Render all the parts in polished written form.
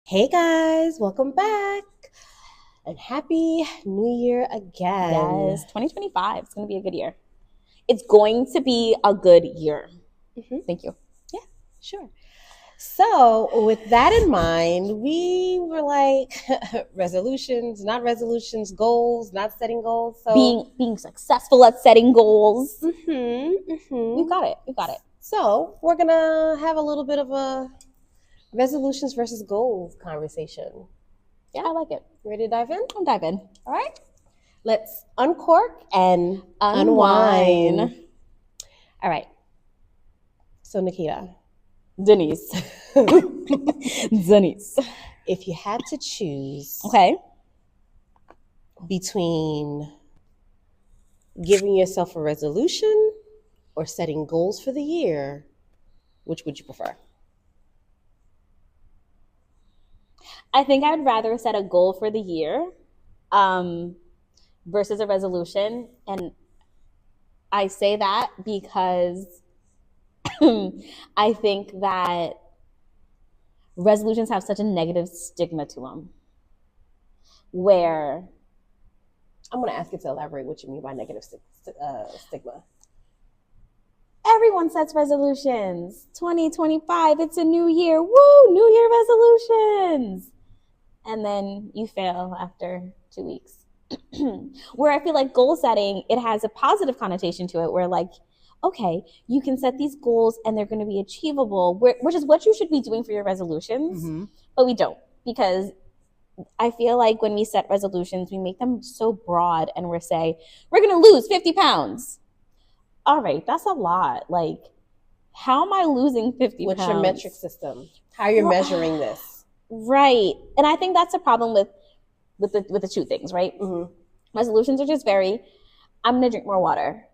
Hey guys, welcome back and happy new year again. Yes, 2025 is going to be a good year. It's going to be a good year. Thank you. Yeah, sure. So, with that in mind, we were like resolutions, not resolutions, goals, not setting goals. So, Being successful at setting goals. You got it. You got it. So, we're going to have a little bit of a resolutions versus goals conversation. Yeah, I like it. You ready to dive in? I'll dive in. All right. Let's uncork and unwind. All right. So, Nikita. Denise. Denise. If you had to choose between giving yourself a resolution or setting goals for the year, which would you prefer? I think I'd rather set a goal for the year versus a resolution. And I say that because I think that resolutions have such a negative stigma to them. Where I'm going to ask you to elaborate what you mean by negative stigma. Everyone sets resolutions. 2025, it's a new year. Woo, New Year resolutions. And then you fail after 2 weeks. Where I feel like goal setting, it has a positive connotation to it, where like, okay, you can set these goals and they're going to be achievable, which is what you should be doing for your resolutions. But we don't, because I feel like when we set resolutions, we make them so broad and we're saying, we're going to lose 50 pounds. All right, that's a lot. Like, how am I losing 50 What's pounds? your metric system? How you're measuring this? Right. And I think that's a problem with the two things, right? Resolutions are just I'm going to drink more water.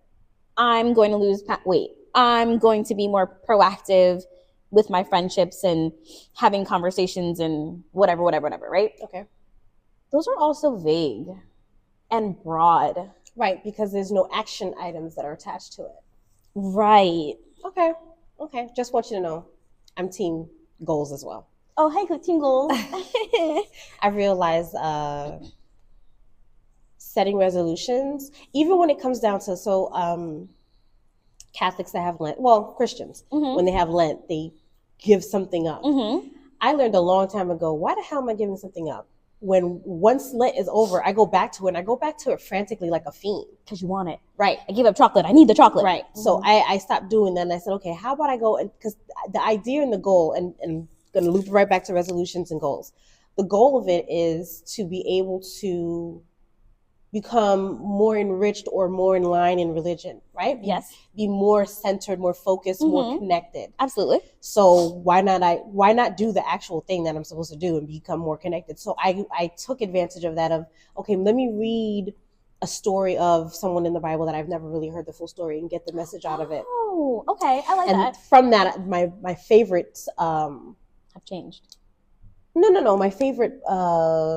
I'm going to lose weight. I'm going to be more proactive with my friendships and having conversations and whatever, right? Okay. Those are also vague and broad. Right, because there's no action items that are attached to it. Right. Okay. Just want you to know, I'm team goals as well. Oh, hey, team goals. I realize setting resolutions, even when it comes down to, Catholics that have Lent, well, Christians, when they have Lent, they give something up. I learned a long time ago, why the hell am I giving something up? When once Lent is over, I go back to it, and I go back to it frantically like a fiend. Because you want it. Right. I give up chocolate. I need the chocolate. Right. So I stopped doing that, and I said, okay, how about I go, and because the idea and the goal, and going to loop right back to resolutions and goals. The goal of it is to be able to become more enriched or more in line in religion, right? Yes. Be more centered, more focused, more connected. Absolutely. So why not do the actual thing that I'm supposed to do and become more connected? So I took advantage of that okay, let me read a story of someone in the Bible that I've never really heard the full story and get the message out of it. Oh, okay. I like that. And from that, my favorites have changed. No. My favorite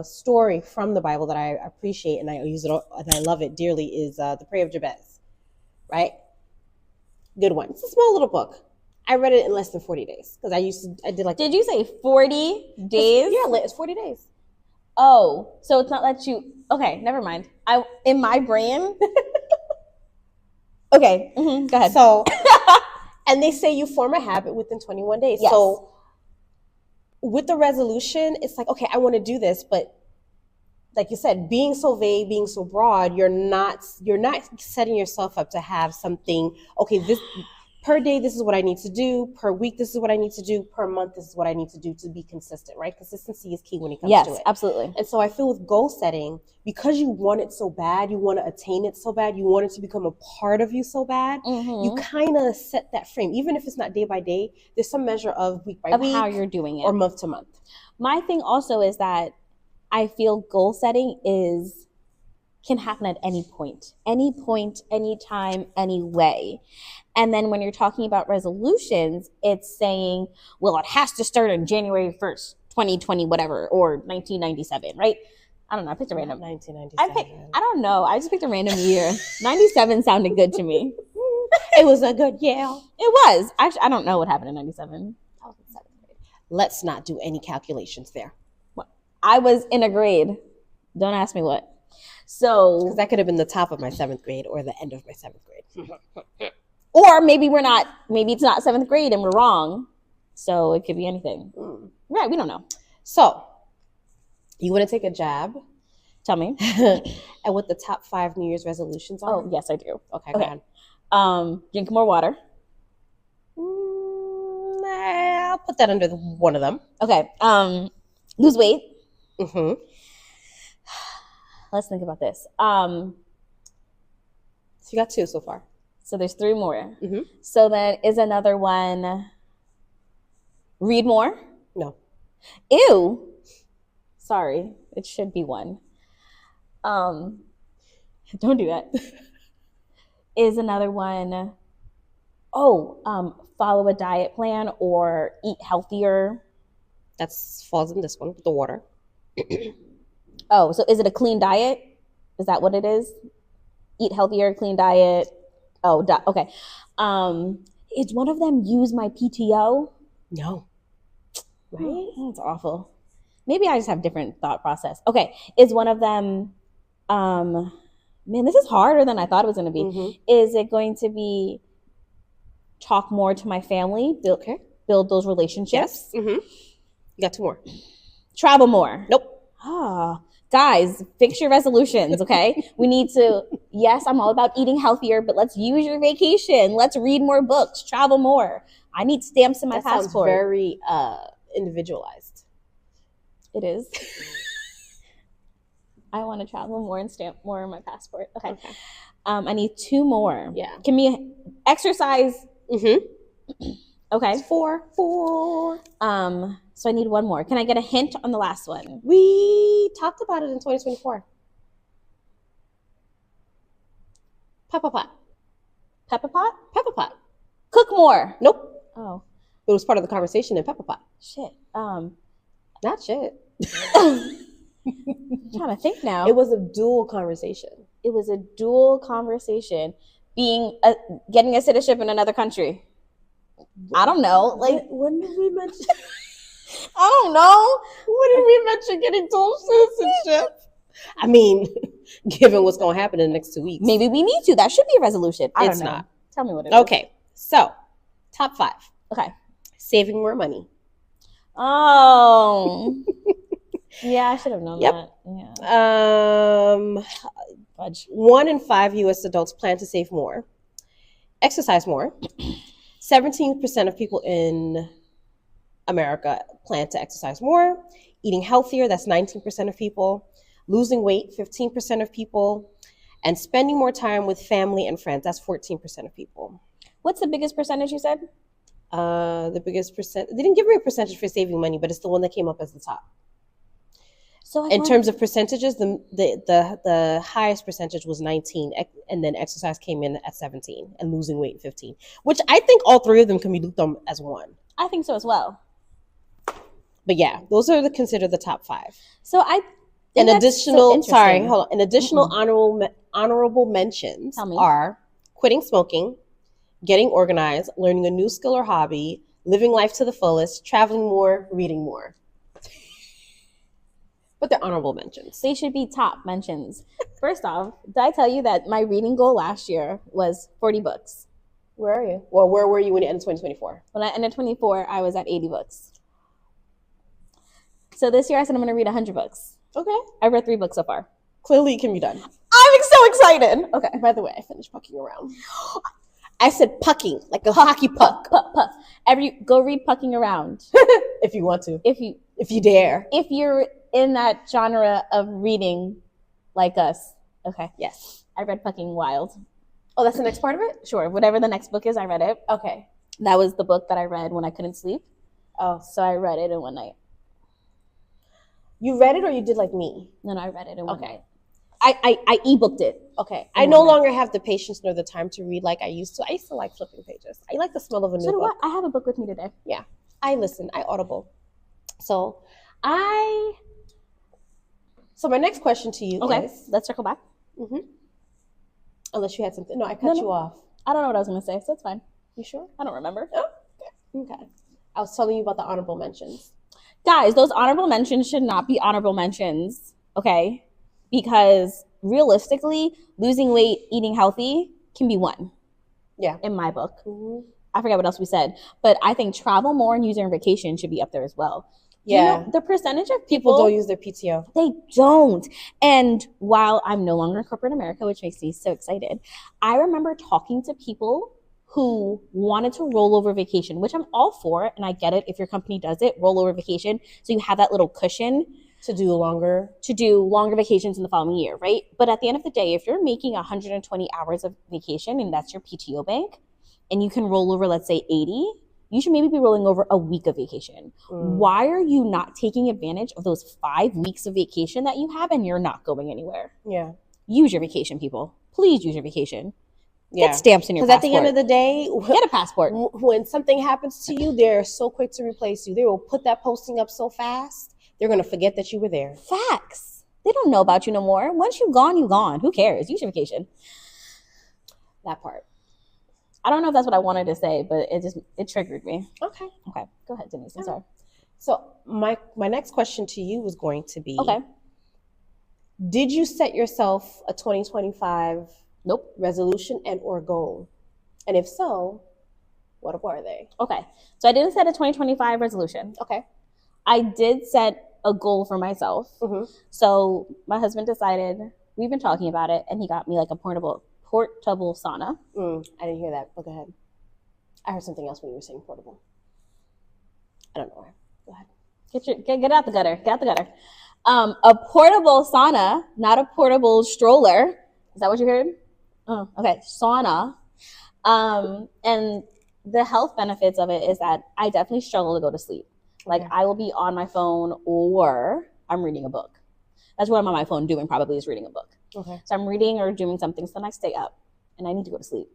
story from the Bible that I appreciate and I use it and I love it dearly is the Prayer of Jabez. Right? Good one. It's a small little book. I read it in less than 40 days because I did like. Did you say 40 days? Yeah, it's 40 days. Oh, so it's not that you. Okay, never mind. In my brain. Okay, go ahead. So, and they say you form a habit within 21 days. Yes. So, with the resolution, it's like, okay, I want to do this, but like you said, being so vague, being so broad, you're not setting yourself up to have something. Okay, this per day, this is what I need to do. Per week, this is what I need to do. Per month, this is what I need to do to be consistent. Right? Consistency is key when it comes to it. Yes, absolutely. And so I feel with goal setting, because you want it so bad, you want to attain it so bad, you want it to become a part of you so bad, you kind of set that frame. Even if it's not day by day, there's some measure of week by week. Of how you're doing it. Or month to month. My thing also is that I feel goal setting can happen at any point, anytime, any way. And then when you're talking about resolutions, it's saying, well, it has to start on January 1st, 2020, whatever, or 1997, right? I don't know. I picked a random. 1997. I don't know. I just picked a random year. 97 sounded good to me. It was a good year. It was. Actually, I don't know what happened in 97. I was in 7th grade. Let's not do any calculations there. I was in a grade. Don't ask me what. So Because that could have been the top of my 7th grade or the end of my 7th grade. or maybe it's not 7th grade and we're wrong. So it could be anything. Right, we don't know. So, you want to take a jab Tell me. at what the top 5 New Year's resolutions are? Oh, yes, I do. Okay, go ahead. Drink more water. I'll put that under one of them. Okay. Lose weight. Mm-hmm. Let's think about this. So you got 2 so far. So there's 3 more. Mm-hmm. So then is another one read more? No. Ew. Sorry. It should be 1. Don't do that. Is another one follow a diet plan or eat healthier? That falls in this one, the water. Oh, so is it a clean diet? Is that what it is? Eat healthier, clean diet. Oh, okay. Is one of them use my PTO? No. Right? That's awful. Maybe I just have different thought process. Okay. Is one of them, man, this is harder than I thought it was going to be. Mm-hmm. Is it going to be talk more to my family, build those relationships? Yes. Mm-hmm. You got 2 more. Travel more? Nope. Guys, fix your resolutions, okay? We need to, yes, I'm all about eating healthier, but let's use your vacation. Let's read more books, travel more. I need stamps in my passport. Sounds very individualized. It is. I want to travel more and stamp more in my passport. Okay. I need 2 more. Yeah. Can we exercise? Mm-hmm. Okay. It's 4. So I need 1 more. Can I get a hint on the last one? We talked about it in 2024. Pepper pot. Pepper pot? Pepper pot. Cook more. Nope. Oh. It was part of the conversation in Pepper pot. Shit. Not shit. I'm trying to think now. It was a dual conversation. It was a dual conversation. Getting a citizenship in another country. I don't know. Like, when did we mention? I don't know. When did we mention getting dual citizenship? I mean, given what's going to happen in the next 2 weeks, Maybe we need to. That should be a resolution. I don't know. not. Tell me what it is. Okay, so top 5. Okay. Saving more money. Oh. Yeah, I should have known Yep. that. Yeah. Fudge. 1 in 5 U.S. adults plan to save more. Exercise more. 17% of people in America plan to exercise more. Eating healthier, that's 19% of people. Losing weight, 15% of people. And spending more time with family and friends, that's 14% of people. What's the biggest percentage you said? The biggest percent, they didn't give me a percentage for saving money, but it's the one that came up as the top. So in terms of percentages, the highest percentage was 19, and then exercise came in at 17, and losing weight 15. Which I think all 3 of them can be looked on as one. I think so as well. But yeah, those are considered the top 5. So I. An additional, an additional honorable mentions are quitting smoking, getting organized, learning a new skill or hobby, living life to the fullest, traveling more, reading more. But they're honorable mentions. They should be top mentions. First off, did I tell you that my reading goal last year was 40 books? Where are you? Well, where were you when you ended 2024? When I ended 24, I was at 80 books. So this year I said I'm going to read 100 books. Okay. I read 3 books so far. Clearly it can be done. I'm so excited. Okay. By the way, I finished pucking around. I said pucking, like a hockey puck. Puck. Go read Pucking Around. If you want to. If you dare. If you're in that genre of reading like us. Okay. Yes. I read Pucking Wild. Oh, that's the next part of it? Sure. Whatever the next book is, I read it. Okay. That was the book that I read when I couldn't sleep. Oh. So I read it in one night. You read it or you did like me? No, I read it in one night. I e-booked it. Okay. I no longer have the patience nor the time to read like I used to. I used to like flipping pages. I like the smell of a new book. I have a book with me today. Yeah. I listen. I audible. So my next question to you is... Let's circle back. Mm-hmm. Unless you had something. No, I cut you off. I don't know what I was going to say, so it's fine. You sure? I don't remember. Oh, okay. I was telling you about the honorable mentions. Guys, those honorable mentions should not be honorable mentions, okay? Because realistically, losing weight, eating healthy can be one. Yeah. In my book. Mm-hmm. I forget what else we said, but I think travel more and using vacation should be up there as well. Yeah. You know, the percentage of people don't use their PTO. They don't. And while I'm no longer in corporate America, which makes me so excited, I remember talking to people who wanted to roll over vacation, which I'm all for, and I get it. If your company does it, roll over vacation, so you have that little cushion to do longer vacations in the following year, right? But at the end of the day, if you're making 120 hours of vacation and that's your PTO bank, and you can roll over, let's say 80, you should maybe be rolling over a week of vacation. Why are you not taking advantage of those 5 weeks of vacation that you have and you're not going anywhere? Yeah. Use your vacation, people. Please use your vacation. Get stamps in your passport. Because at the end of the day, get a passport. When something happens to you, they're so quick to replace you. They will put that posting up so fast, they're going to forget that you were there. Facts. They don't know about you no more. Once you're gone, you're gone. Who cares? Use your vacation. That part. I don't know if that's what I wanted to say, but it triggered me. Okay. Go ahead, Denise. I'm sorry. So my next question to you was going to be, okay, did you set yourself a 2025 resolution and or goal? And if so, what were they? Okay. So I didn't set a 2025 resolution. Okay. I did set a goal for myself. Mm-hmm. So my husband decided, we've been talking about it, and he got me like a portable sauna. I didn't hear that, but go ahead. I heard something else when you were saying portable. I don't know where. Go ahead. Get out the gutter. Get out the gutter. A portable sauna, not a portable stroller. Is that what you heard? Oh, okay. Sauna. And the health benefits of it is that I definitely struggle to go to sleep. Like I will be on my phone or I'm reading a book. That's what I'm on my phone doing, probably is reading a book. Okay. So I'm reading or doing something, so then I stay up and I need to go to sleep.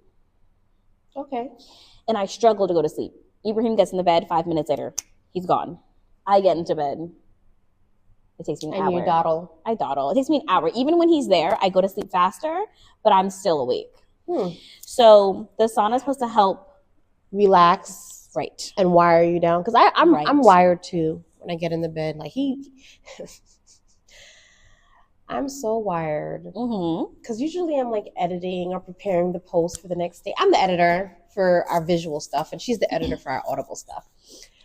Okay. And I struggle to go to sleep. Ibrahim gets in the bed, 5 minutes later, he's gone. I get into bed. It takes me an hour. And you dawdle. I dawdle. It takes me an hour. Even when he's there, I go to sleep faster, but I'm still awake. So the sauna is supposed to help relax, right, and wire you down. Because I'm wired too when I get in the bed. Like I'm so wired. Because usually I'm like editing or preparing the post for the next day. I'm the editor for our visual stuff, and she's the editor for our audible stuff.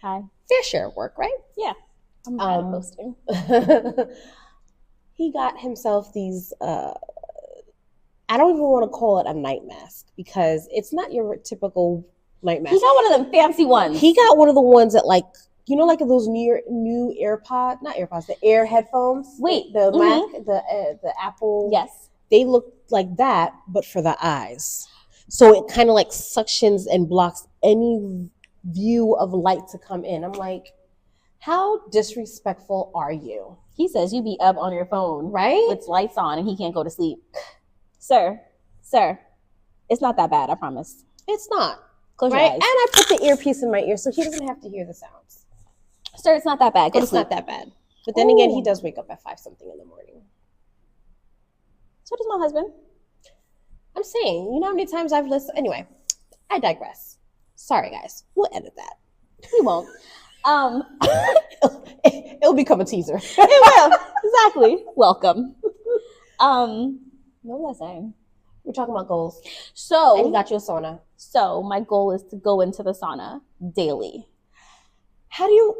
Hi. Fair share of work, right? Yeah. I'm bad at posting. He got himself these. I don't even want to call it a night mask because it's not your typical night mask. He got one of them fancy ones. He got one of the ones that like those new the Air headphones. Wait, the Mac, the Apple. Yes, they look like that, but for the eyes. So it kind of like suctions and blocks any view of light to come in. I'm like, how disrespectful are you? He says you be up on your phone, right, with lights on, and he can't go to sleep. Sir, it's not that bad, I promise. It's not. Close your eyes. And I put the earpiece in my ear so he doesn't have to hear the sounds. Sir, it's not that bad. It's not that bad. But then again, he does wake up at 5 something in the morning. So does my husband. I'm saying, you know how many times I've listened? Anyway, I digress. Sorry, guys. We'll edit that. We won't. It'll become a teaser. It will. Exactly. Welcome. What was I saying? We're talking about goals. So, and you got your sauna. So my goal is to go into the sauna daily. How do you?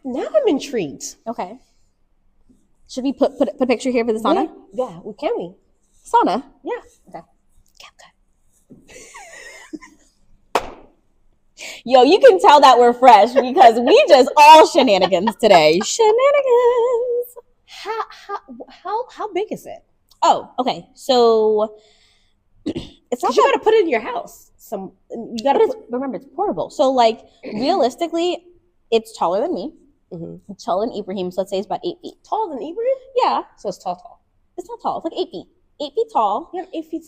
Now I'm intrigued. Okay. Should we put a picture here for the sauna? Yeah. Can we? Sauna. Yeah. Okay. Yo, you can tell that we're fresh because we just all shenanigans today. Shenanigans. How big is it? Oh, okay. So it's not. You got to put it in your house. Remember, it's portable. So, like, realistically, it's taller than me. It's taller than Ibrahim. So let's say it's about 8 feet. Taller than Ibrahim? Yeah. So it's tall. It's not tall. It's like 8 feet. 8 feet tall. You have 8 feet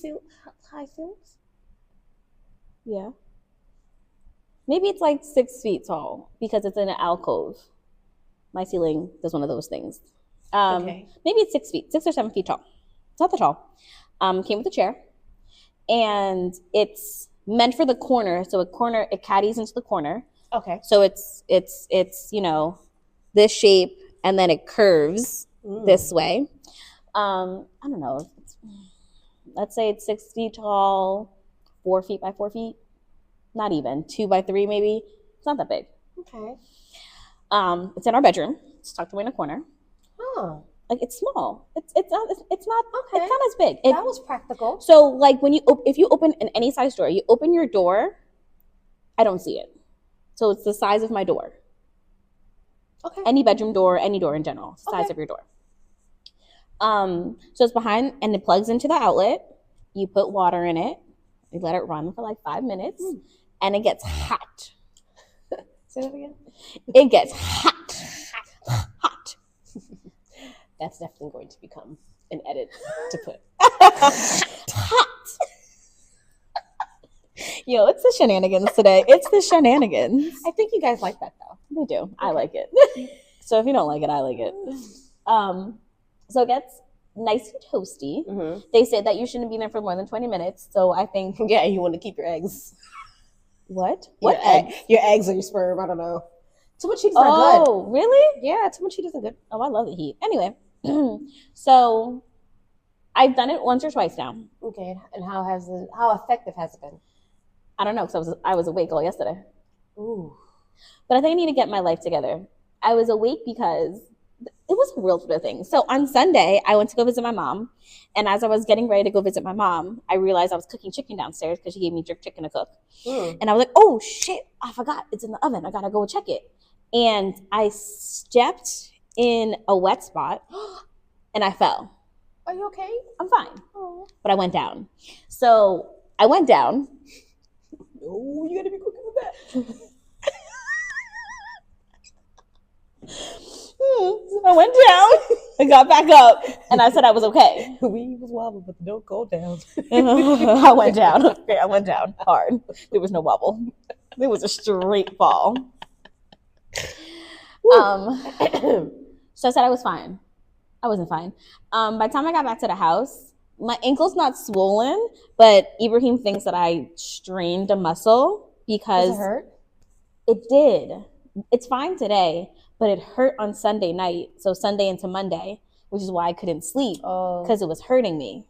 high ceilings? Yeah. Maybe it's like 6 feet tall because it's in an alcove. My ceiling does one of those things. Okay. Maybe it's 6 feet, 6 or 7 feet tall. It's not that tall. Came with a chair, and it's meant for the corner. So it caddies into the corner. Okay. So it's this shape, and then it curves this way. I don't know. Let's say it's 6 feet tall, 4 feet by 4 feet. Not even 2 by 3, maybe. It's not that big. Okay. It's in our bedroom. It's tucked away in a corner. Oh. Like it's small. It's not Okay. It's not as big. That was practical. So like if you open in any size door, you open your door, I don't see it. So it's the size of my door. Okay. Any bedroom door, any door in general, it's the size of your door. So it's behind and it plugs into the outlet. You put water in it. You let it run for like 5 minutes, and it gets hot. Say that again. It gets hot. Hot. That's definitely going to become an edit to put. Hot. Yo, it's the shenanigans today. It's the shenanigans. I think you guys like that though. They do. I like it. So if you don't like it, I like it. So it gets nice and toasty. Mm-hmm. They say that you shouldn't be there for more than 20 minutes. So I think, Yeah, you want to keep your eggs. what? What egg? Your eggs or your sperm? I don't know. Too much heat is not good. Oh, really? Yeah, too much heat isn't good. Oh, I love the heat. Anyway, so I've done it once or twice now. Okay, and how effective has it been? I don't know because I was awake all yesterday. Ooh. But I think I need to get my life together. I was awake because it was a real sort of thing. So on Sunday, I went to go visit my mom. And as I was getting ready to go visit my mom, I realized I was cooking chicken downstairs because she gave me jerk chicken to cook. And I was like, oh, shit, I forgot. It's in the oven. I got to go check it. And I stepped in a wet spot and I fell. Are you okay? I'm fine. Oh. But I went down. So I went down. Oh, you got to be quick with that. I went down, I got back up, and I said I was okay. We was wobble, but don't go down. I went down. Okay, I went down hard. There was no wobble. It was a straight fall. So I said I was fine. I wasn't fine. By the time I got back to the house, my ankle's not swollen, but Ibrahim thinks that I strained a muscle because Does it hurt? It did. It's fine today, but it hurt on Sunday night. So Sunday into Monday, which is why I couldn't sleep because it was hurting me.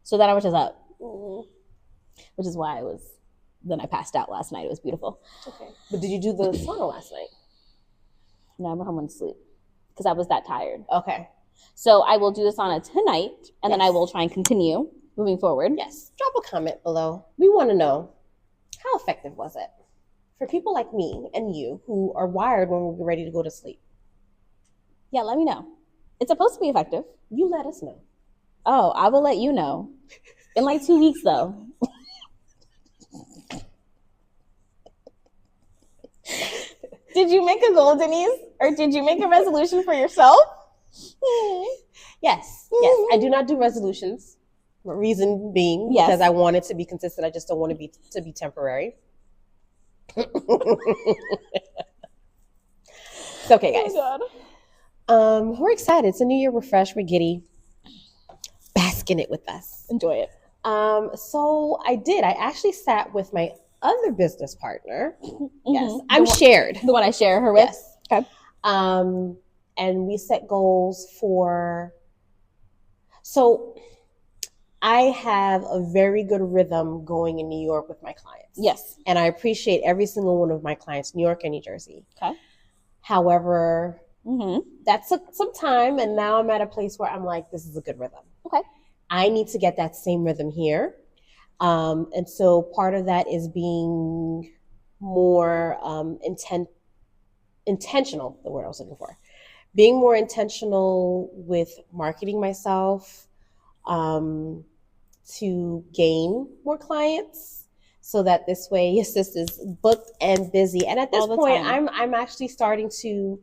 So then I was just up, which is why then I passed out last night. It was beautiful. Okay. But did you do the sauna last night? No, I went home and sleep because I was that tired. Okay. So I will do the sauna tonight, and then I will try and continue moving forward. Yes. Drop a comment below. We want to know, how effective was it for people like me and you who are wired when we're ready to go to sleep? Yeah, let me know. It's supposed to be effective. You let us know. Oh, I will let you know. In like 2 weeks, though. Did you make a goal, Denise? Or did you make a resolution for yourself? Yes. Yes. I do not do resolutions. Reason being, because I want it to be consistent. I just don't want it to be temporary. It's okay, guys. Oh, we're excited. It's a new year. We're fresh. We're giddy. Bask in it with us. enjoy it. So I actually sat with my other business partner. Yes. Mhm. I'm shared. The one I share her with? Yes. Okay. And we set goals so I have a very good rhythm going in New York with my clients. Yes. And I appreciate every single one of my clients, New York and New Jersey. Okay. However, that took some time, and now I'm at a place where I'm like, this is a good rhythm. Okay. I need to get that same rhythm here. And so part of that is being more intentional, the word I was looking for. Being more intentional with marketing myself, to gain more clients, so that this way, yes, this is booked and busy. And at this point, I'm actually starting to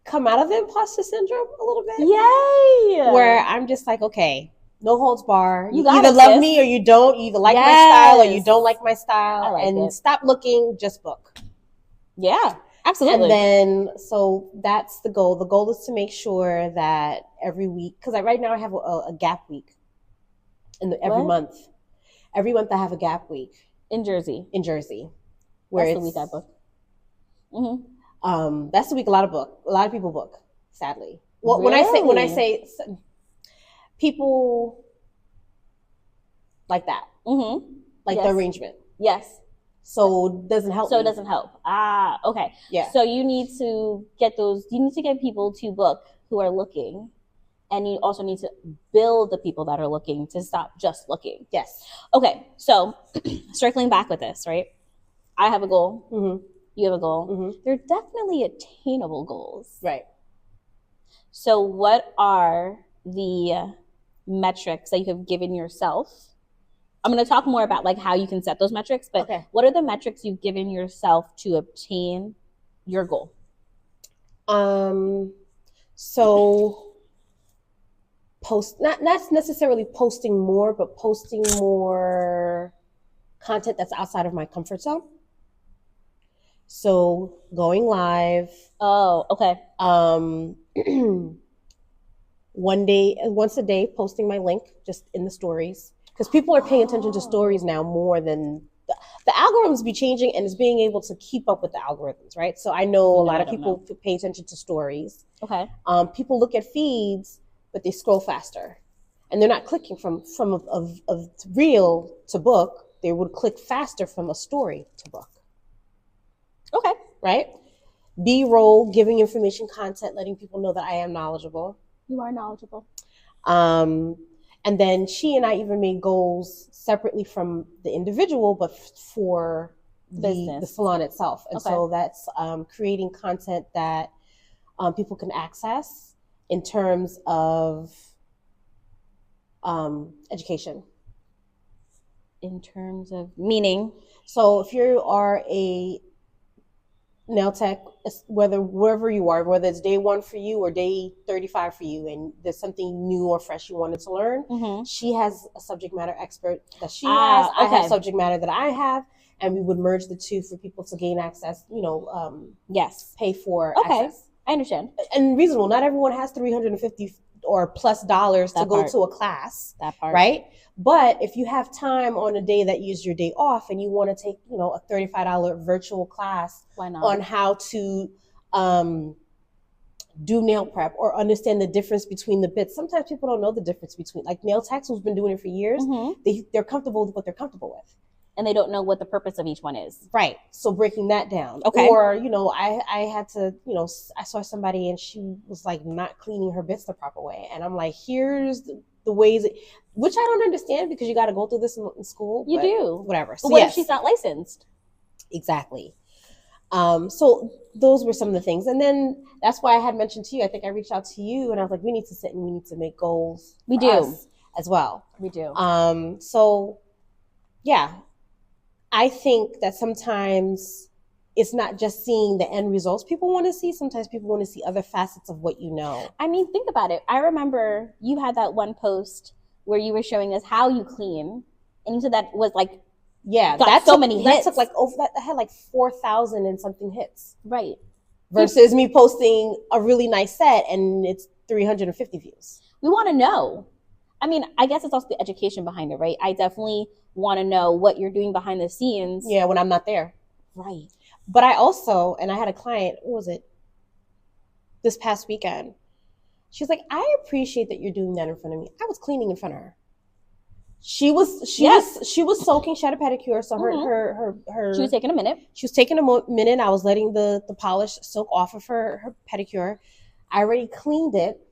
come out of the imposter syndrome a little bit. Yay! Where I'm just like, okay, no holds bar. You got either it, love sis. me or you don't. You either like my style or you don't like my style. And stop looking, just book. Yeah, absolutely. And then, so that's the goal. The goal is to make sure that every week, because right now I have a gap week every month. Every month I have a gap week. In Jersey. Where that's the week I book. That's the week a lot of people book, sadly. Well, Really? when I say people like that, like the Yes. arrangement. Yes. So it doesn't help So me. it doesn't help. Ah, okay. Yeah. So you need to get people to book who are looking. And you also need to build the people that are looking to stop just looking. Yes. Okay. So circling back with this, right? I have a goal. Mm-hmm. You have a goal. Mm-hmm. They're definitely attainable goals. Right. So what are the metrics that you have given yourself? I'm going to talk more about like how you can set those metrics, but what are the metrics you've given yourself to obtain your goal? So not necessarily posting more, but posting more content that's outside of my comfort zone. So going live. Oh, okay. Once a day, posting my link just in the stories, because people are paying attention to stories now more than the algorithms be changing, and it's being able to keep up with the algorithms, right? So I know a lot of people pay attention to stories. Okay. People look at feeds, but they scroll faster, and they're not clicking from a reel to book. They would click faster from a story to book. Okay. Right? B-roll, giving information content, letting people know that I am knowledgeable. You are knowledgeable. And then she and I even made goals separately from the individual, but for the salon itself. And so that's creating content that people can access in terms of education. In terms of meaning? So if you are a nail tech, wherever you are, whether it's day 1 for you or day 35 for you, and there's something new or fresh you wanted to learn, she has a subject matter expert that she has. I have subject matter that I have, and we would merge the two for people to gain access, pay for access. I understand. And reasonable. Not everyone has $350 or plus dollars to go to a class. That part. Right? But if you have time on a day that you use your day off and you want to take, a $35 virtual class on how to do nail prep or understand the difference between the bits. Sometimes people don't know the difference between, like nail techs who's been doing it for years, they're comfortable with what they're comfortable with. And they don't know what the purpose of each one is. Right. So breaking that down. Okay. Or, I had to, I saw somebody and she was like not cleaning her bits the proper way. And I'm like, here's the ways, which I don't understand because you got to go through this in school. You do. Whatever. So but what if she's not licensed? Exactly. So those were some of the things. And then that's why I had mentioned to you, I think I reached out to you and I was like, we need to sit and we need to make goals. We do. As well. We do. So yeah. I think that sometimes it's not just seeing the end results people want to see. Sometimes people want to see other facets of what you know. I mean, think about it. I remember you had that one post where you were showing us how you clean. And you said that was like, that's so many hits. That took like that had like 4,000 and something hits. Right. Versus me posting a really nice set and it's 350 views. We want to know. I mean, I guess it's also the education behind it, right? I definitely want to know what you're doing behind the scenes. Yeah, when I'm not there. Right. But I also, and I had a client, what was it? This past weekend. She's like, I appreciate that you're doing that in front of me. I was cleaning in front of her. She was soaking. She had a pedicure, so her she was taking a minute. She was taking a minute. I was letting the polish soak off of her pedicure. I already cleaned it.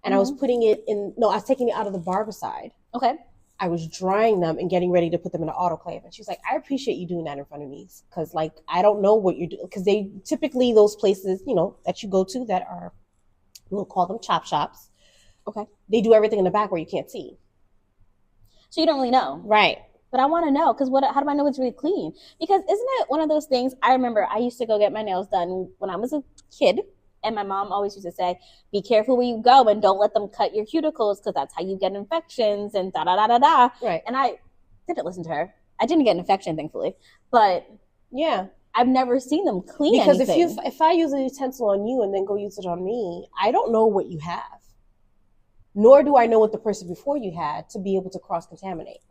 And I was putting it in, I was taking it out of the barbicide. Okay. I was drying them and getting ready to put them in an autoclave. And she was like, I appreciate you doing that in front of me. Because, I don't know what you're doing. Because they typically, those places, that you go to that are, we'll call them chop shops. Okay. They do everything in the back where you can't see. So you don't really know. Right. But I want to know, because how do I know it's really clean? Because isn't it one of those things, I remember I used to go get my nails done when I was a kid. And my mom always used to say, be careful where you go and don't let them cut your cuticles because that's how you get infections and da-da-da-da-da. Right. And I didn't listen to her. I didn't get an infection, thankfully. But yeah, I've never seen them clean anything. Because if I use a utensil on you and then go use it on me, I don't know what you have. Nor do I know what the person before you had to be able to cross-contaminate.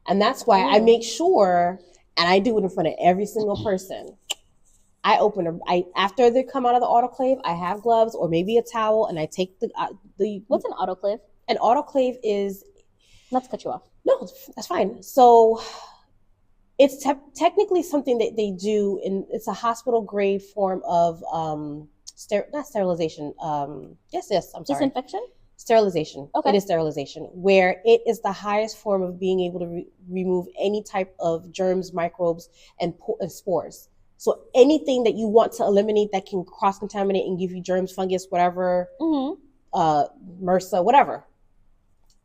And that's why I make sure, and I do it in front of every single person, after they come out of the autoclave, I have gloves or maybe a towel, and I take the. What's an autoclave? An autoclave is. Not to cut you off. No, that's fine. So it's technically something that they do it's a hospital grade form of not sterilization. Yes, I'm sorry. Disinfection? Sterilization. Okay. It is sterilization, where it is the highest form of being able to remove any type of germs, microbes, and spores. So anything that you want to eliminate that can cross-contaminate and give you germs, fungus, whatever, MRSA, whatever.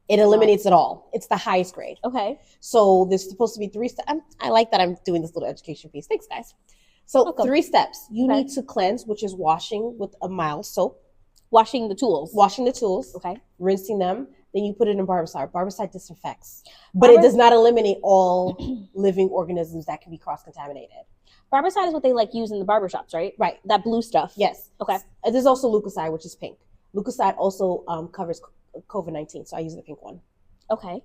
It eliminates it all. It's the highest grade. Okay. So there's supposed to be 3 steps. I like that I'm doing this little education piece. Thanks, guys. So Welcome. 3 steps. You need to cleanse, which is washing with a mild soap. Washing the tools. Okay. Rinsing them. Then you put it in barbicide. Barbicide disinfects. But it does not eliminate all living organisms that can be cross-contaminated. Barbicide is what they use in the barbershops, right? Right. That blue stuff. Yes. Okay. There's also Lucocide, which is pink. Lucocide also covers COVID-19, so I use the pink one. Okay.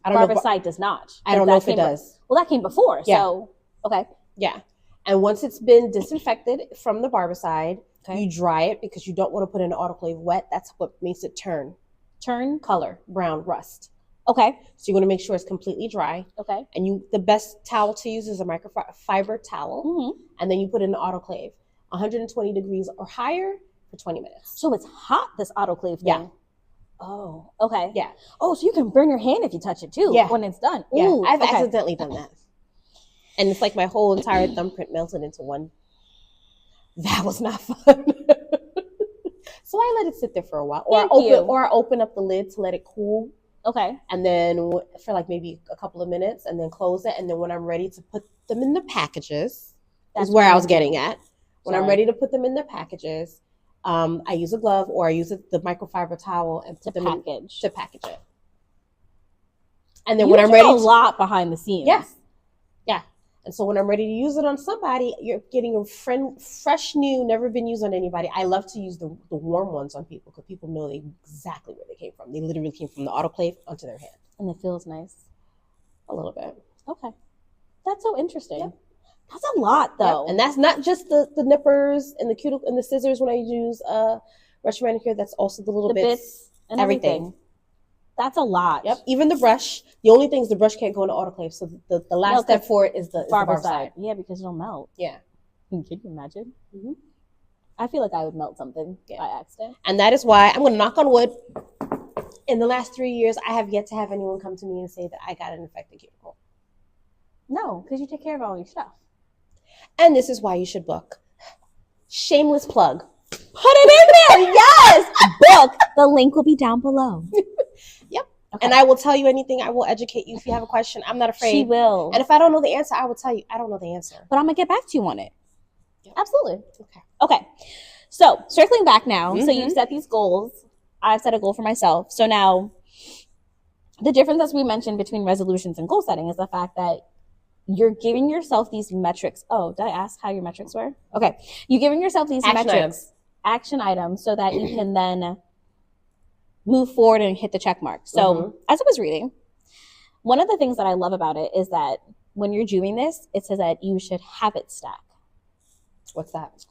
Barbicide does not. I don't know if it does. Well, that came before, so okay. Yeah. And once it's been disinfected from the barbicide, you dry it because you don't want to put it in an autoclave wet. That's what makes it turn color, brown, rust. Okay. So you want to make sure it's completely dry. Okay. And the best towel to use is a microfiber towel. And then you put it in the autoclave, 120 degrees or higher for 20 minutes. So it's hot, this autoclave thing. Yeah. Oh, okay. Yeah. Oh, so you can burn your hand if you touch it too when it's done. Yeah, Ooh, I've accidentally done that. And it's like my whole entire thumbprint melted into one. That was not fun. So I let it sit there for a while. Or I open up the lid to let it cool. Okay. And then for maybe a couple of minutes and then close it. And then when I'm ready to put them in the packages, that's where I was getting at. When I'm ready to put them in the packages, I use a glove or I use the microfiber towel and put them in to package it. And then when I'm ready, a lot behind the scenes. Yes, yeah. And so when I'm ready to use it on somebody, you're getting a fresh, new, never been used on anybody. I love to use the warm ones on people because people know exactly where they came from. They literally came from the autoclave onto their hand, and it feels nice. A little bit. Okay, that's so interesting. Yep. That's a lot, though. Yep. And that's not just the nippers and the cuticle and the scissors when I use brush manicure. That's also the little bits and everything. That's a lot. Yep. Even the brush. The only thing is the brush can't go in the autoclave. So the last step for it is the barbicide. Yeah, because it'll melt. Yeah. Can you imagine? Mm-hmm. I feel like I would melt something by accident. And that is why I'm going to knock on wood. In the last 3 years, I have yet to have anyone come to me and say that I got an infected cuticle. No, because you take care of all your stuff. And this is why you should book. Shameless plug. Put it in there. Yes. Book. The link will be down below. Yep. Okay. And I will tell you anything. I will educate you if you have a question. I'm not afraid. She will. And if I don't know the answer, I will tell you I don't know the answer. But I'm going to get back to you on it. Yep. Absolutely. Okay. So circling back now. Mm-hmm. So you've set these goals. I've set a goal for myself. So now the difference, as we mentioned, between resolutions and goal setting is the fact that you're giving yourself these metrics. Oh, did I ask how your metrics were? Okay. You're giving yourself these action items, so that you can then move forward and hit the check mark. So as I was reading, one of the things that I love about it is that when you're doing this, it says that you should habit stack. What's that?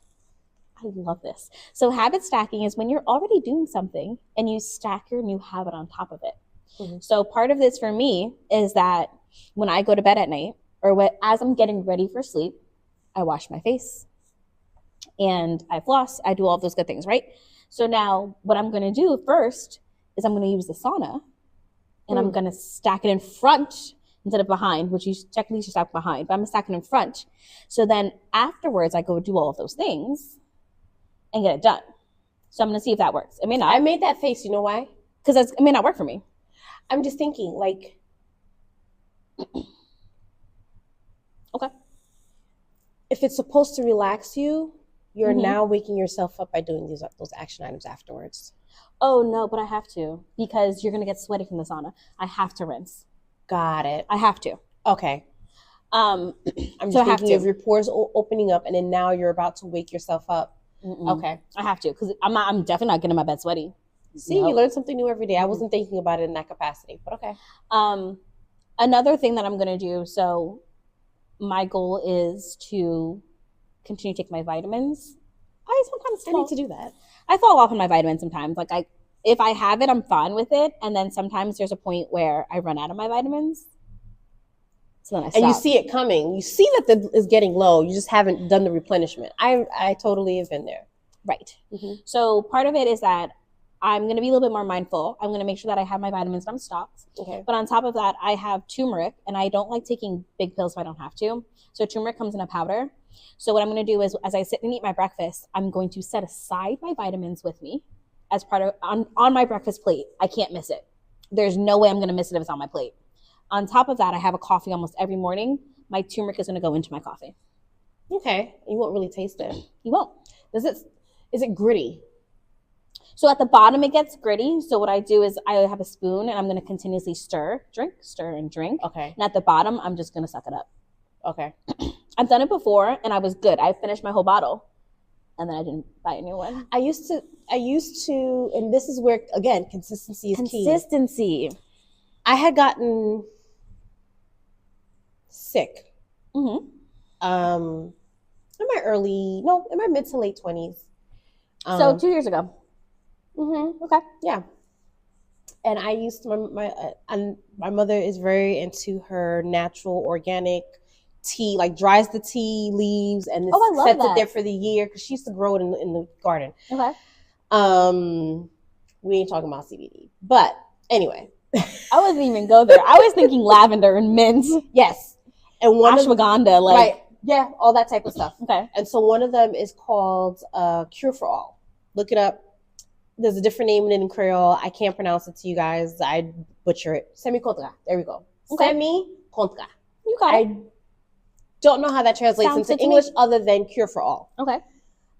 I love this. So habit stacking is when you're already doing something and you stack your new habit on top of it. Mm-hmm. So part of this for me is that when I go to bed at night, or as I'm getting ready for sleep, I wash my face and I floss. I do all those good things, right? So now what I'm going to do first is I'm going to use the sauna and I'm going to stack it in front instead of behind, which you technically should stack behind, but I'm going to stack it in front. So then afterwards, I go do all of those things and get it done. So I'm going to see if that works. It may not. I made that face. You know why? Because it may not work for me. I'm just thinking, like... Okay. If it's supposed to relax you, you're now waking yourself up by doing those action items afterwards. Oh, no, but I have to, because you're going to get sweaty from the sauna. I have to rinse. Got it. I have to. Okay. I'm just thinking of your pores opening up, and then now you're about to wake yourself up. Okay. I have to, because I'm definitely not getting my bed sweaty. See, you learn something new every day. I wasn't thinking about it in that capacity, but okay. Another thing that I'm going to do, so my goal is to continue to take my vitamins. I sometimes I need to do that. I fall off on my vitamins sometimes. Like if I have it, I'm fine with it. And then sometimes there's a point where I run out of my vitamins. So then I stop. And you see it coming. You see that it's getting low. You just haven't done the replenishment. I totally have been there. Right. Mm-hmm. So part of it is that I'm going to be a little bit more mindful. I'm going to make sure that I have my vitamins and I'm stocked. Okay. But on top of that, I have turmeric, and I don't like taking big pills if I don't have to. So turmeric comes in a powder. So what I'm going to do is, as I sit and eat my breakfast, I'm going to set aside my vitamins with me as part of on my breakfast plate. I can't miss it. There's no way I'm going to miss it if it's on my plate. On top of that, I have a coffee almost every morning. My turmeric is going to go into my coffee. Okay. You won't really taste it. You won't. Is it gritty? So at the bottom, it gets gritty. So what I do is I have a spoon, and I'm going to continuously stir and drink. Okay. And at the bottom, I'm just going to suck it up. Okay. I've done it before, and I was good. I finished my whole bottle, and then I didn't buy a new one. I used to, and this is where, again, consistency is key. Consistency. I had gotten sick. Mm-hmm. In my mid to late 20s. So 2 years ago. Mm-hmm. Okay. Yeah. And I used to, my mother is very into her natural organic tea, like dries the tea leaves and sets it there for the year because she used to grow it in the garden. Okay. We ain't talking about CBD, but anyway. I wasn't even go there. I was thinking lavender and mint. Yes. And ashwagandha, right. Yeah, all that type of stuff. Okay. And so one of them is called Cure for All. Look it up. There's a different name in Creole. I can't pronounce it to you guys. I butcher it. Semi-contra. There we go. Okay. Semi-contra. You got it. I don't know how that translates into English other than Cure for All. Okay.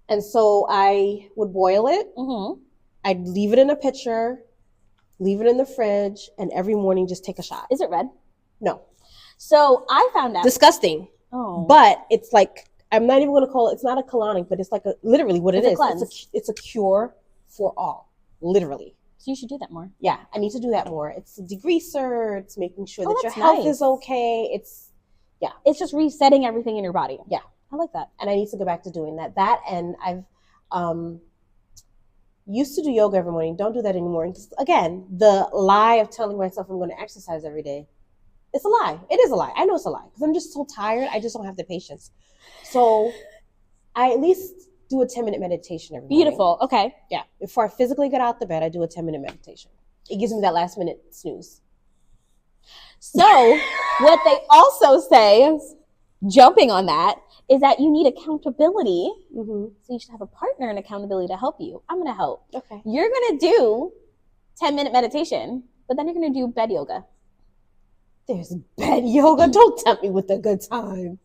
And so I would boil it. Mm-hmm. I'd leave it in a pitcher, leave it in the fridge, and every morning just take a shot. Is it red? No. So I found out. Disgusting. Oh. But it's like, I'm not even going to call it, it's not a colonic, but it's like literally what it is. It's a cure for all, literally. So you should do that more. Yeah, I need to do that more. It's a degreaser. It's making sure that your health is okay. It's just resetting everything in your body. Yeah. I like that. And I need to go back to doing that. And I've used to do yoga every morning. Don't do that anymore. Because again, the lie of telling myself I'm going to exercise every day, it's a lie. It is a lie. I know it's a lie because I'm just so tired. I just don't have the patience. So I at least do a 10-minute meditation every morning. Beautiful. Okay. Yeah. Before I physically get out the bed, I do a 10-minute meditation. It gives me that last minute snooze. So what they also say, jumping on that, is that you need accountability. Mm-hmm. So you should have a partner in accountability to help you. I'm going to help. Okay. You're going to do 10-minute meditation, but then you're going to do bed yoga. There's bed yoga. Don't tempt me with a good time.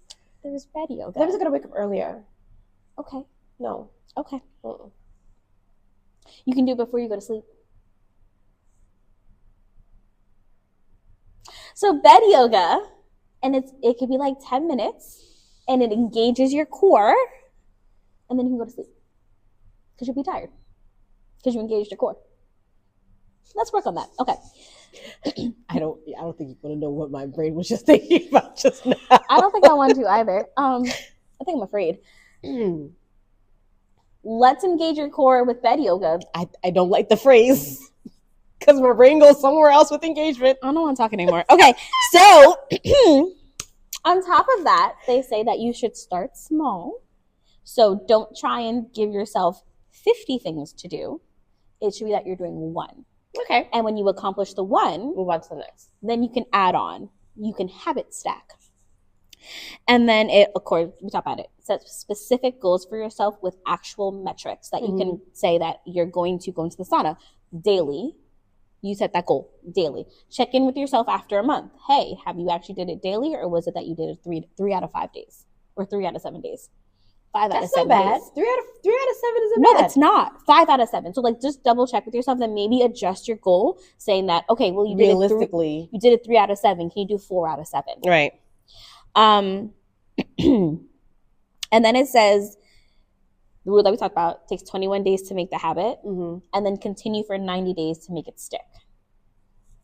There's bed yoga. I was going to wake up earlier. Okay. No. Okay. Uh-uh. You can do it before you go to sleep. So bed yoga, and it could be like 10 minutes, and it engages your core, and then you can go to sleep because you'll be tired because you engaged your core. Let's work on that. Okay. I don't think you're gonna know what my brain was just thinking about just now. I don't think I want to either. I think I'm afraid. Let's engage your core with bed yoga. I don't like the phrase because my brain goes somewhere else with engagement. I don't want to talk anymore. Okay, so on top of that, they say that you should start small. So don't try and give yourself 50 things to do. It should be that you're doing one. Okay. And when you accomplish the one, move on to the next. Then you can add on. You can habit stack. And then it, of course, we talk about it. Set specific goals for yourself with actual metrics that you can say that you're going to go into the sauna daily. You set that goal daily. Check in with yourself after a month. Hey, have you actually did it daily, or was it that you did it three out of 5 days or 3 out of 7 days? 5 out of 7 bad. days. 3 out of 7 isn't No, bad. it's not. 5 out of 7. So like just double check with yourself and maybe adjust your goal, saying that, okay, well, you did realistically, you did it 3 out of 7. Can you do 4 out of 7? Right. And then it says the rule that we talked about takes 21 days to make the habit, and then continue for 90 days to make it stick.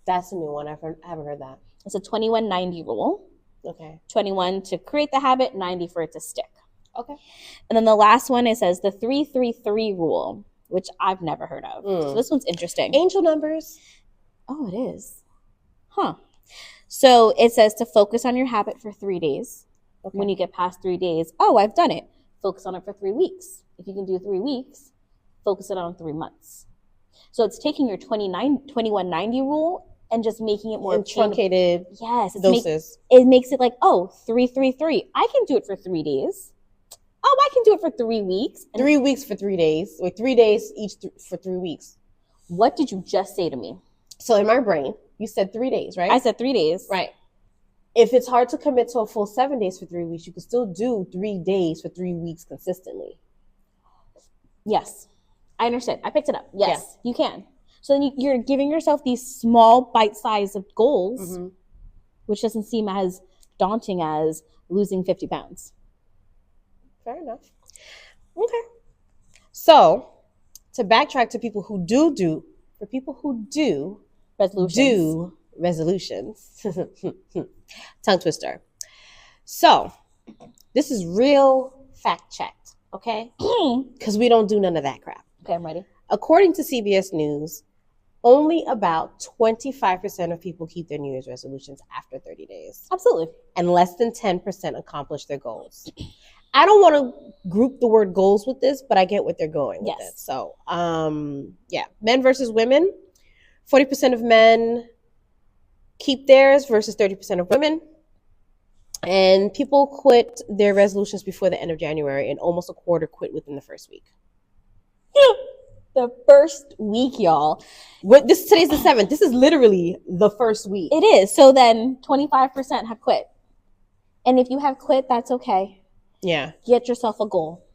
That's a new one. I haven't heard that. It's a 21-90 rule. Okay. 21 to create the habit, 90 for it to stick. Okay. And then the last one, it says the 3-3-3 rule, which I've never heard of. So this one's interesting. Angel numbers. Oh, it is. Huh. So it says to focus on your habit for 3 days. Okay. When you get past 3 days, oh, I've done it. Focus on it for 3 weeks. If you can do 3 weeks, focus it on 3 months. So it's taking your 2190 rule and just making it more truncated. Yes, doses. It makes it like, oh, 3-3-3. I can do it for 3 days. Oh, I can do it for 3 weeks. 3 weeks for 3 days. Or 3 days each for 3 weeks. What did you just say to me? So in my brain, you said 3 days, right? I said 3 days. Right. If it's hard to commit to a full 7 days for 3 weeks, you can still do 3 days for 3 weeks consistently. Yes. I understand. I picked it up. Yes, you can. So then you're giving yourself these small bite-sized goals, which doesn't seem as daunting as losing 50 pounds. Fair enough. Okay. So to backtrack to people who do resolutions. Tongue twister. So this is real fact checked, okay? Because we don't do none of that crap. Okay, I'm ready. According to CBS News, only about 25% of people keep their New Year's resolutions after 30 days. Absolutely. And less than 10% accomplish their goals. I don't want to group the word goals with this, but I get what they're going with it. So, men versus women. 40% of men keep theirs versus 30% of women. And people quit their resolutions before the end of January, and almost a quarter quit within the first week. The first week, y'all. Today's the 7th. This is literally the first week. It is. So then 25% have quit. And if you have quit, that's okay. Yeah. Get yourself a goal.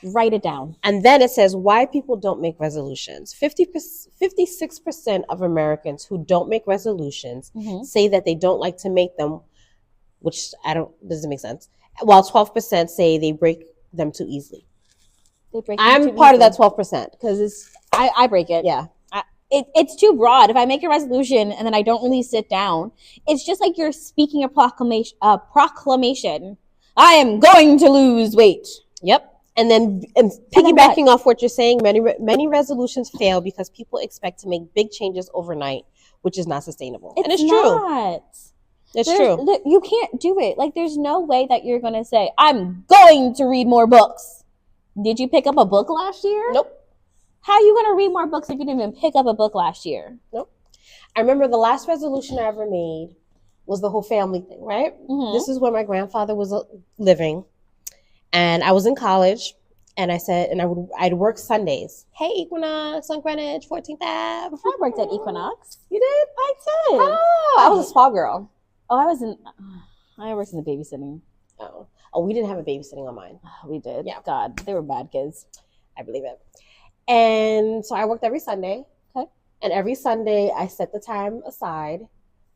Write it down. And then it says why people don't make resolutions. 56% of Americans who don't make resolutions say that they don't like to make them, which doesn't make sense. While 12% say they break them too easily. I'm part of that 12% because I break it. Yeah. It's too broad. If I make a resolution and then I don't really sit down, it's just like you're speaking a proclamation. I am going to lose weight. Yep. And piggybacking off what you're saying, many resolutions fail because people expect to make big changes overnight, which is not sustainable. It's true. It's true. You can't do it. Like, there's no way that you're going to say, I'm going to read more books. Did you pick up a book last year? Nope. How are you going to read more books if you didn't even pick up a book last year? Nope. I remember the last resolution I ever made was the whole family thing, right? This is where my grandfather was living. And I was in college, and I said, I'd work Sundays. Hey, Equinox on Greenwich, 14th Ave. I worked at Equinox. You did? I did. Oh, I was a spa girl. Oh, I worked in the babysitting. Oh, we didn't have a babysitting on mine. Oh, we did. Yeah. God, they were bad kids. I believe it. And so I worked every Sunday. Okay. And every Sunday I set the time aside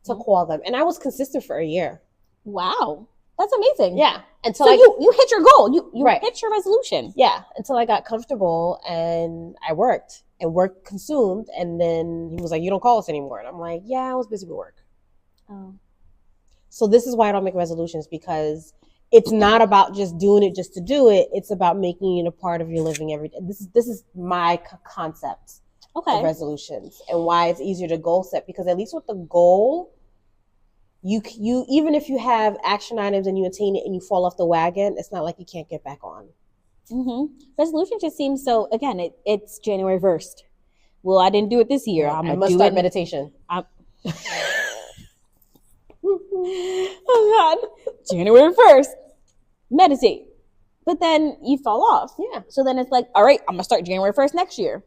to call them. And I was consistent for a year. Wow. That's amazing. Yeah. Until you hit your goal. You hit your resolution. Yeah. Until I got comfortable and I worked. And work consumed. And then he was like, you don't call us anymore. And I'm like, yeah, I was busy with work. Oh. So this is why I don't make resolutions, because it's not about just doing it just to do it. It's about making it a part of your living every day. This is my concept of resolutions and why it's easier to goal set, because at least with the goal, you even if you have action items and you attain it and you fall off the wagon, it's not like you can't get back on. Resolution just seems so, again, it's January 1st. Well, I didn't do it this year. I must start meditation. Oh God, January 1st, meditate. But then you fall off. Yeah. So then it's like, all right, I'm going to start January 1st next year.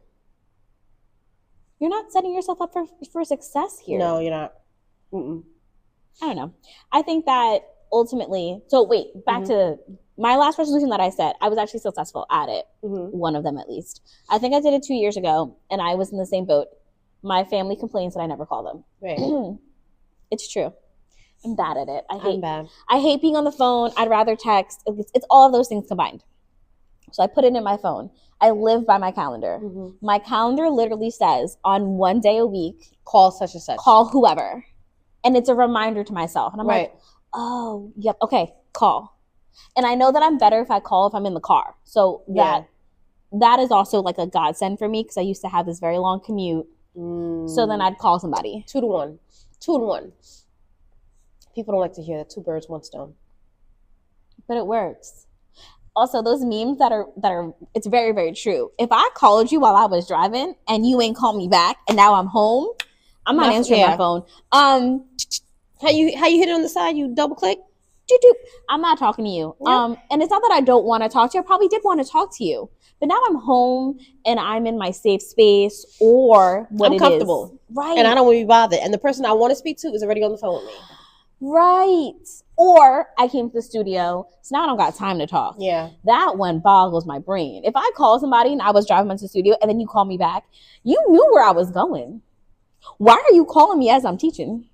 You're not setting yourself up for success here. No, you're not. I don't know. I think that ultimately, so wait, back to my last resolution that I set, I was actually successful at it. One of them at least. I think I did it 2 years ago, and I was in the same boat. My family complains that I never call them. Right. It's true. I'm bad at it. I'm bad. I hate being on the phone. I'd rather text. It's all of those things combined. So I put it in my phone. I live by my calendar. My calendar literally says on one day a week, call such and such. Call whoever. And it's a reminder to myself. And I'm like, oh, yep, okay, call. And I know that I'm better if I call if I'm in the car. So that is also like a godsend for me because I used to have this very long commute. So then I'd call somebody. 2 to 1. 2 to 1. People don't like to hear that. 2 birds, 1 stone. But it works. Also, those memes that are it's very, very true. If I called you while I was driving and you ain't called me back and now I'm home, I'm not answering my phone. How you hit it on the side? You double click? I'm not talking to you. Yep. And it's not that I don't want to talk to you. I probably did want to talk to you. But now I'm home and I'm in my safe space or what I'm comfortable. Right. And I don't want to be bothered. And the person I want to speak to is already on the phone with me. Right. Or I came to the studio, so now I don't got time to talk. Yeah. That one boggles my brain. If I call somebody and I was driving into the studio and then you call me back, you knew where I was going. Why are you calling me as I'm teaching?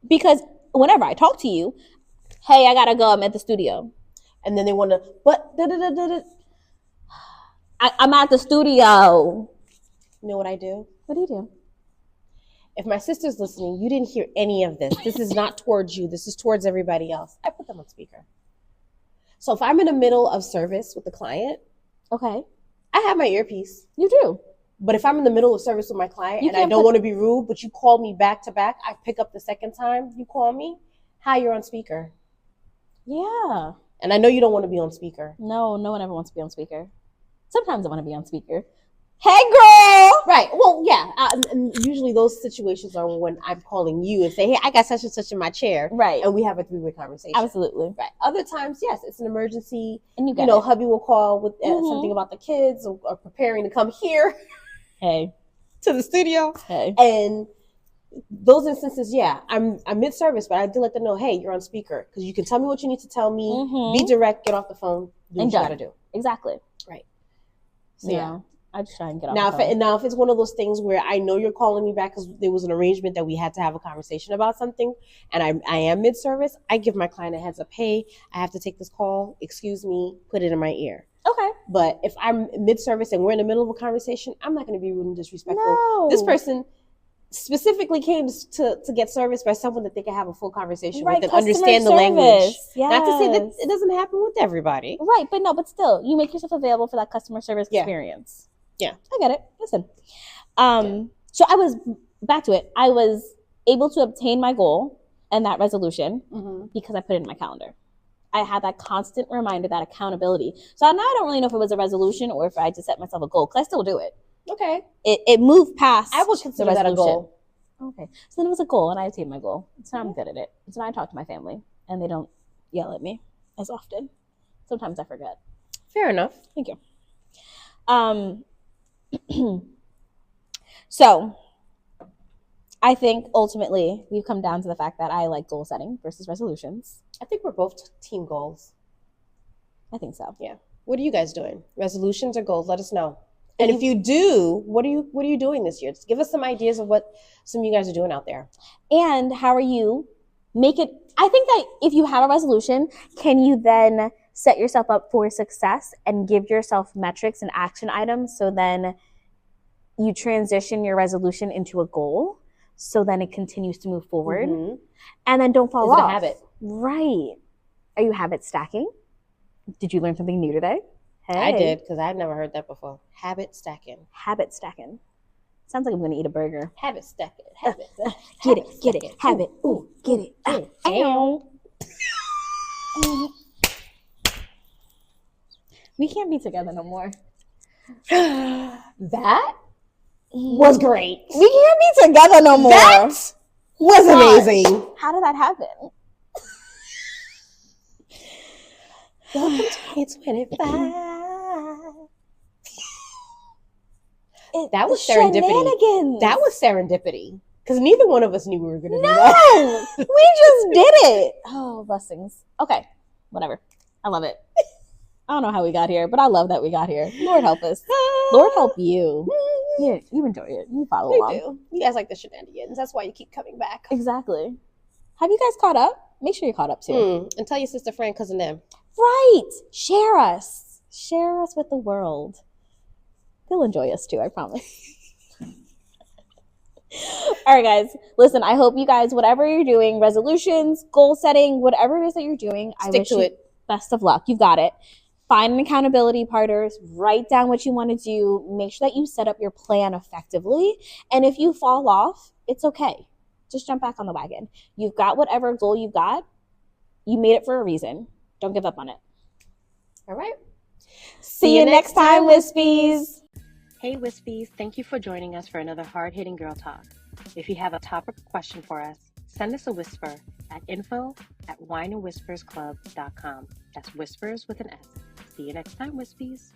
Because whenever I talk to you, hey, I gotta go, I'm at the studio. And then they want to, but I'm at the studio. You know what I do? What do you do? If my sister's listening, you didn't hear any of this. This is not towards you. This is towards everybody else. I put them on speaker. So if I'm in the middle of service with the client, okay, I have my earpiece. You do. But if I'm in the middle of service with my client and I don't want to be rude, but you call me back to back, I pick up the second time you call me. Hi, you're on speaker. Yeah. And I know you don't want to be on speaker. No one ever wants to be on speaker. Sometimes I want to be on speaker. Hey, girl. Right. Well, yeah. And usually those situations are when I'm calling you and say, hey, I got such and such in my chair. Right. And we have a 3-way conversation. Absolutely. Right. Other times, yes, it's an emergency. And you know, hubby will call with something about the kids or preparing to come here. Hey. To the studio. Hey. And those instances, yeah, I'm mid-service, but I do let them know, hey, you're on speaker. Because you can tell me what you need to tell me. Be direct, get off the phone, do what you got to do. Exactly. Right. So, yeah. I just try and get off the phone. Now, if it's one of those things where I know you're calling me back because there was an arrangement that we had to have a conversation about something, and I am mid-service, I give my client a heads up. Hey, I have to take this call. Excuse me. Put it in my ear. Okay. But if I'm mid-service and we're in the middle of a conversation, I'm not going to be rude and disrespectful. No. This person specifically came to get service by someone that they can have a full conversation with and understand the language. Yes. Not to say that it doesn't happen with everybody. Right, but still, you make yourself available for that customer service experience. Yeah. I get it. Listen. So I was, back to it, I was able to obtain my goal and that resolution because I put it in my calendar. I had that constant reminder, that accountability. So now I don't really know if it was a resolution or if I just set myself a goal, because I still do it. Okay. It moved past. I would consider that a goal. Okay. So then it was a goal and I attained my goal. So I'm good at it. So now I talk to my family and they don't yell at me as often. Sometimes I forget. Fair enough. Thank you. So I think ultimately we've come down to the fact that I like goal setting versus resolutions. I think we're both team goals. I think so. Yeah. What are you guys doing? Resolutions or goals? Let us know. And if you do, what are you doing this year? Just give us some ideas of what some of you guys are doing out there. And how are you make it? I think that if you have a resolution, can you then set yourself up for success and give yourself metrics and action items so then you transition your resolution into a goal so then it continues to move forward and then don't fall off. Is it a habit? Right. Are you habit stacking? Did you learn something new today? Hey. I did, because I had never heard that before. Habit stacking. Habit stacking. Sounds like I'm going to eat a burger. Habit stacking. Habit. Get it. Habit. Ooh, get it. Ow. We can't be together no more. That was great. We can't be together no more. That was amazing. How did that happen? Welcome to 2025. That was serendipity. That was serendipity. Because neither one of us knew we were going to do that. No, we just did it. Oh, blessings. Okay, whatever. I love it. I don't know how we got here, but I love that we got here. Lord help us. Lord help you. Yeah, you enjoy it. You follow along. Do. You guys like the shenanigans. That's why you keep coming back. Exactly. Have you guys caught up? Make sure you're caught up too. And tell your sister, friend, cousin, them. Right. Share us. Share us with the world. They'll enjoy us too, I promise. All right, guys. Listen, I hope you guys, whatever you're doing, resolutions, goal setting, whatever it is that you're doing, Stick to it. best of luck. You've got it. Find an accountability partners, write down what you want to do, make sure that you set up your plan effectively. And if you fall off, it's okay. Just jump back on the wagon. You've got whatever goal you've got. You made it for a reason. Don't give up on it. All right. See you next time, Wispies. Hey, Wispies. Thank you for joining us for another hard-hitting girl talk. If you have a topic question for us, send us a whisper at info@wineandwhispersclub.com. That's whispers with an S. See you next time, Wispies.